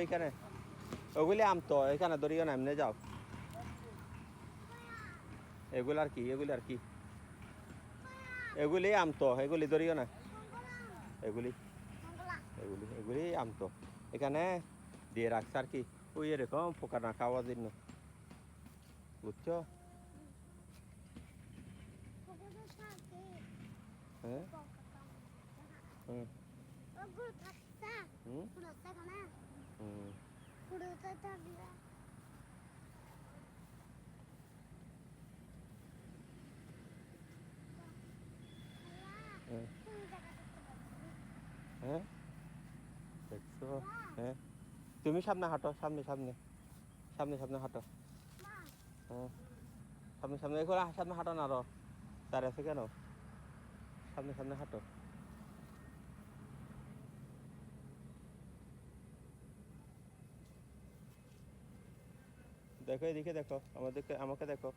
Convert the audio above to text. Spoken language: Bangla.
ওইখানে ওগুলি আম তো এখানে ধরিও না, এমনি যাও। এগুলো আর কি, এগুলি আর কি, এগুলি আম তো, এগুলি ধরিও না। এগুলি এগুলি এগুলি আম তো এখানে দিয়ে রাখছে আর কি, ওই এরকম পোকা না খাওয়ার জন্য, বুঝছো? হ্যাঁ হুম হুম হুম হ্যাঁ হ্যাঁ দেখছো? হ্যাঁ তুমি সামনে হাঁটো, সামনে সামনে সামনে সামনে হাঁটো। হ্যাঁ সামনে সামনে এগুলো সামনে হাঁটো না, আরো দাঁড়িয়ে আছে কেন? সামনে সামনে হাঁটো। দেখো এদিকে দেখো, আমাদেরকে, আমাকে দেখো।